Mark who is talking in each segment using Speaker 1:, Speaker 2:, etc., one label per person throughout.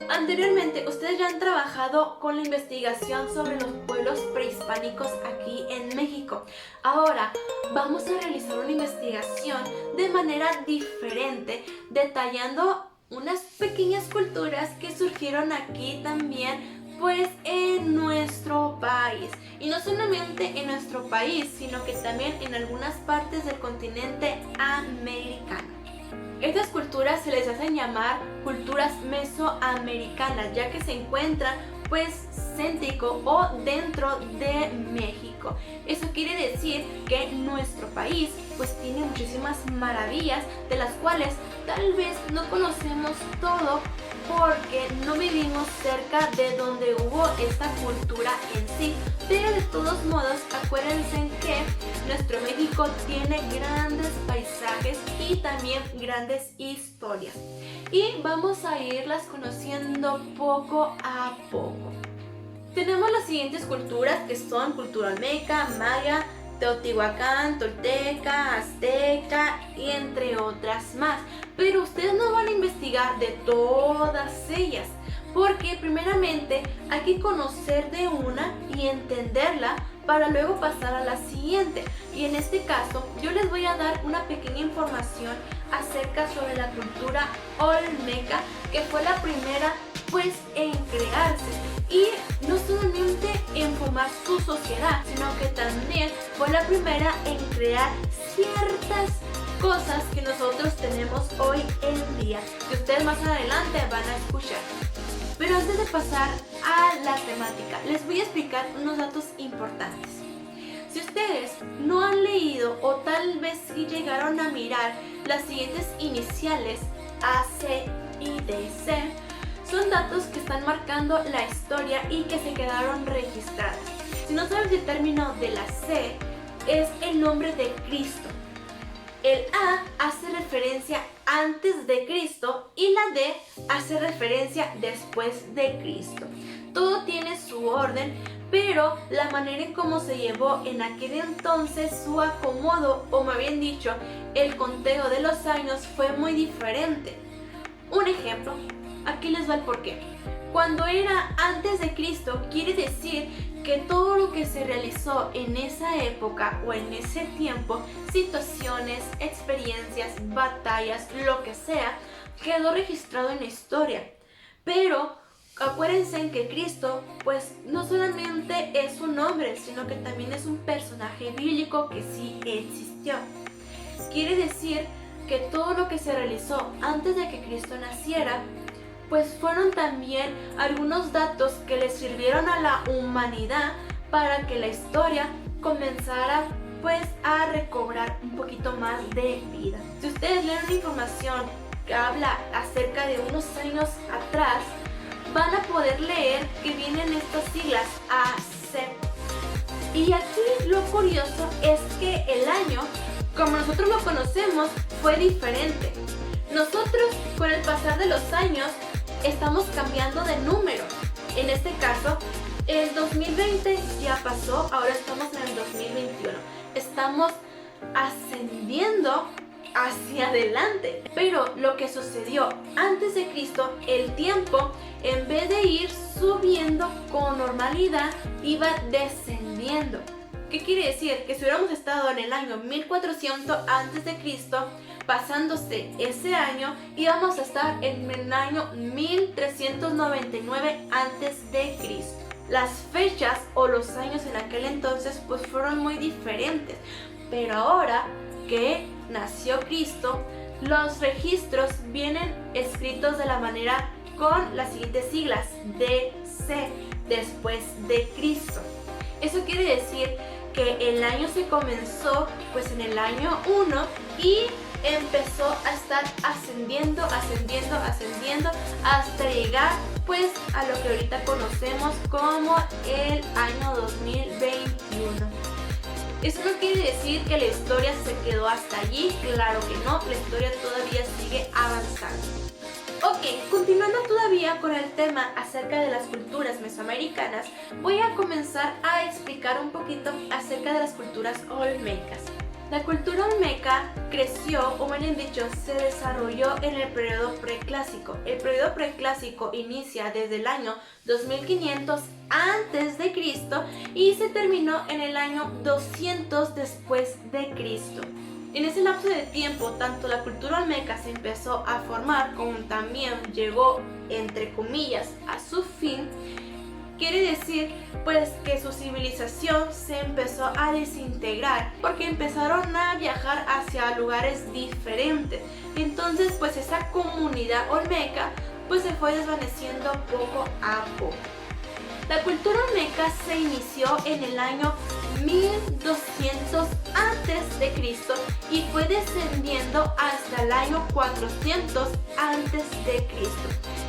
Speaker 1: Anteriormente, ustedes ya han trabajado con la investigación sobre los pueblos prehispánicos aquí en México. Ahora vamos a realizar una investigación de manera diferente, detallando unas pequeñas culturas que surgieron aquí también, pues en nuestro país. Y no solamente en nuestro país, sino que también en algunas partes del continente americano. Estas culturas se les hacen llamar culturas mesoamericanas, ya que se encuentran pues céntrico o dentro de México. Eso quiere decir que nuestro país pues tiene muchísimas maravillas, de las cuales tal vez no conocemos todo porque no vivimos cerca de donde hubo esta cultura en sí. Pero de todos modos, acuérdense que nuestro México tiene grandes paisajes y también grandes historias. Y vamos a irlas conociendo poco a poco. Tenemos las siguientes culturas, que son cultura olmeca, maya, teotihuacán, tolteca, azteca y entre otras más. Pero ustedes no van a investigar de todas ellas, porque primeramente hay que conocer de una y entenderla para luego pasar a la siguiente. Y en este caso yo les voy a dar una pequeña información acerca sobre la cultura olmeca, que fue la primera pues en crearse y no solamente en formar su sociedad, sino que también fue la primera en crear ciertas cosas que nosotros tenemos hoy en día, que ustedes más adelante van a escuchar. Pero antes de pasar a la temática, les voy a explicar unos datos importantes. Si ustedes no han leído o tal vez sí llegaron a mirar las siguientes iniciales A, C y D, C, son datos que están marcando la historia y que se quedaron registradas. Si no sabes el término de la C, es el nombre de Cristo. El A hace referencia antes de Cristo y la D hace referencia después de Cristo. Todo tiene su orden, pero la manera en cómo se llevó en aquel entonces su acomodo, o más bien dicho, el conteo de los años fue muy diferente. Un ejemplo, aquí les va el porqué. Cuando era antes de Cristo, quiere decir que todo lo que se realizó en esa época o en ese tiempo, situaciones, experiencias, batallas, lo que sea, quedó registrado en la historia. Pero acuérdense en que Cristo pues no solamente es un hombre, sino que también es un personaje bíblico que sí existió. Quiere decir que todo lo que se realizó antes de que Cristo naciera pues fueron también algunos datos que le sirvieron a la humanidad para que la historia comenzara pues a recobrar un poquito más de vida. Si ustedes leen una información que habla acerca de unos años atrás, van a poder leer que vienen estas siglas AC. Y aquí lo curioso es que el año, como nosotros lo conocemos, fue diferente. Nosotros, con el pasar de los años, estamos cambiando de número. En este caso, el 2020 ya pasó, ahora estamos en el 2021. Estamos ascendiendo hacia adelante. Pero lo que sucedió antes de Cristo, el tiempo, en vez de ir subiendo con normalidad, iba descendiendo. ¿Qué quiere decir? Que si hubiéramos estado en el año 1400 antes de Cristo, pasándose ese año, íbamos a estar en el año 1399 antes de Cristo. Las fechas o los años en aquel entonces pues fueron muy diferentes, pero ahora que nació Cristo, los registros vienen escritos de la manera con las siguientes siglas: DC, después de Cristo. Eso quiere decir que el año se comenzó pues en el año 1 y empezó a estar ascendiendo hasta llegar pues a lo que ahorita conocemos como el año 2021. Eso no quiere decir que la historia se quedó hasta allí, claro que no, la historia todavía sigue avanzando. Ok, continuando todavía con el tema acerca de las culturas mesoamericanas, voy a comenzar a explicar un poquito acerca de las culturas olmecas. La cultura olmeca creció, o bien dicho, se desarrolló en el periodo preclásico. El periodo preclásico inicia desde el año 2500 a.C. y se terminó en el año 200 después de Cristo. En ese lapso de tiempo, tanto la cultura olmeca se empezó a formar como también llegó, entre comillas, a su fin. Quiere decir pues que su civilización se empezó a desintegrar porque empezaron a viajar hacia lugares diferentes. Entonces pues esa comunidad olmeca pues se fue desvaneciendo poco a poco. La cultura olmeca se inició en el año 1200 a.C. y fue descendiendo hasta el año 400 a.C.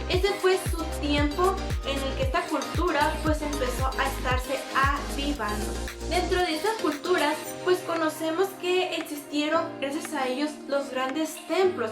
Speaker 1: Ese fue su tiempo en el que esta cultura pues empezó a estarse avivando. Dentro de estas culturas pues conocemos que existieron gracias a ellos los grandes templos.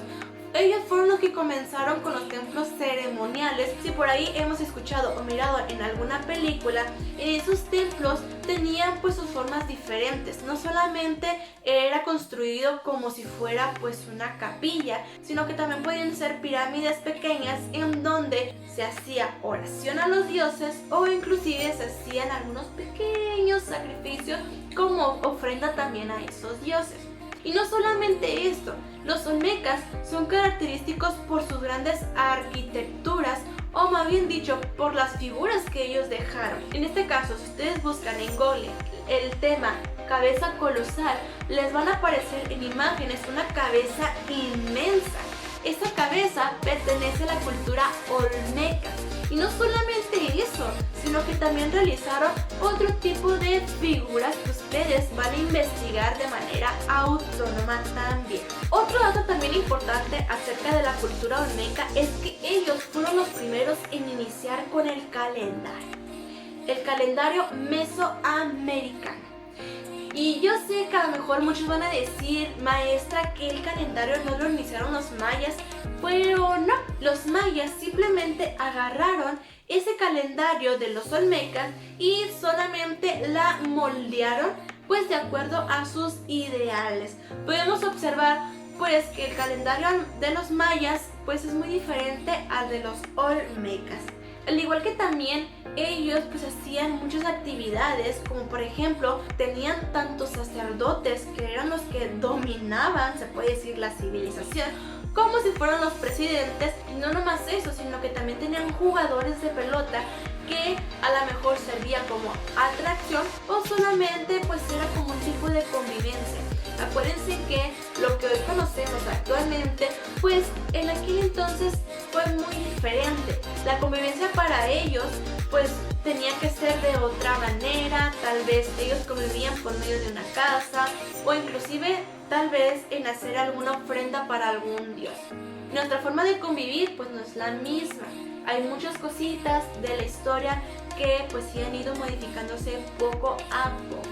Speaker 1: Ellos fueron los que comenzaron con los templos ceremoniales. Si por ahí hemos escuchado o mirado en alguna película, esos templos tenían pues sus formas diferentes. No solamente era construido como si fuera pues una capilla, sino que también podían ser pirámides pequeñas en donde se hacía oración a los dioses o inclusive se hacían algunos pequeños sacrificios como ofrenda también a esos dioses. Y no solamente esto, los olmecas son característicos por sus grandes arquitecturas o más bien dicho por las figuras que ellos dejaron. En este caso, si ustedes buscan en Google el tema cabeza colosal, les van a aparecer en imágenes una cabeza inmensa. Esta cabeza pertenece a la cultura olmeca. Y no solamente eso, sino que también realizaron otro tipo de figuras que ustedes van a investigar de manera autónoma también. Otro dato también importante acerca de la cultura olmeca es que ellos fueron los primeros en iniciar con el calendario mesoamericano. Y yo sé que a lo mejor muchos van a decir, maestra, que el calendario no lo iniciaron los mayas, pero no, los mayas simplemente agarraron ese calendario de los olmecas y solamente la moldearon pues de acuerdo a sus ideales. Podemos observar pues que el calendario de los mayas pues es muy diferente al de los olmecas. Al igual que también ellos pues hacían muchas actividades, como por ejemplo tenían tantos sacerdotes que eran los que dominaban, se puede decir, la civilización, como si fueran los presidentes. Y no nomás eso, sino que también tenían jugadores de pelota que a lo mejor servían como atracción o solamente pues era como un tipo de convivencia. Acuérdense que lo que hoy conocemos actualmente, pues en aquel entonces fue muy diferente. La convivencia para ellos, pues tenía que ser de otra manera. Tal vez ellos convivían por medio de una casa o inclusive tal vez en hacer alguna ofrenda para algún dios. Nuestra forma de convivir pues no es la misma. Hay muchas cositas de la historia que pues sí han ido modificándose poco a poco.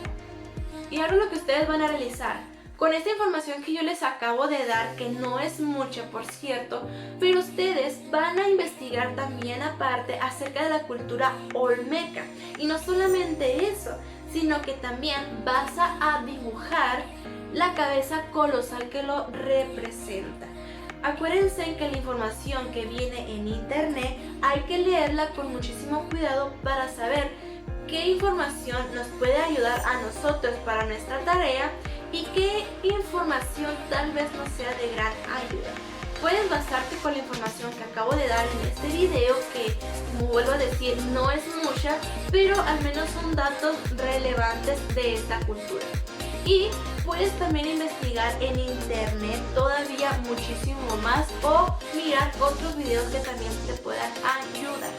Speaker 1: Y ahora lo que ustedes van a realizar con esta información que yo les acabo de dar, que no es mucha por cierto, pero ustedes van a investigar también aparte acerca de la cultura olmeca. Y no solamente eso, sino que también vas a dibujar la cabeza colosal que lo representa. Acuérdense que la información que viene en internet hay que leerla con muchísimo cuidado para saber qué información nos puede ayudar a nosotros para nuestra tarea y qué información tal vez no sea de gran ayuda. Puedes basarte con la información que acabo de dar en este video, que como vuelvo a decir no es mucha, pero al menos son datos relevantes de esta cultura. Y puedes también investigar en internet todavía muchísimo más o mirar otros videos que también te puedan ayudar.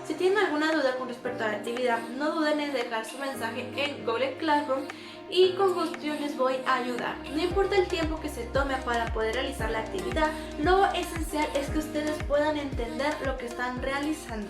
Speaker 1: Si tienen alguna duda con respecto a la actividad, no duden en dejar su mensaje en Google Classroom y con gusto yo les voy a ayudar. No importa el tiempo que se tome para poder realizar la actividad, lo esencial es que ustedes puedan entender lo que están realizando.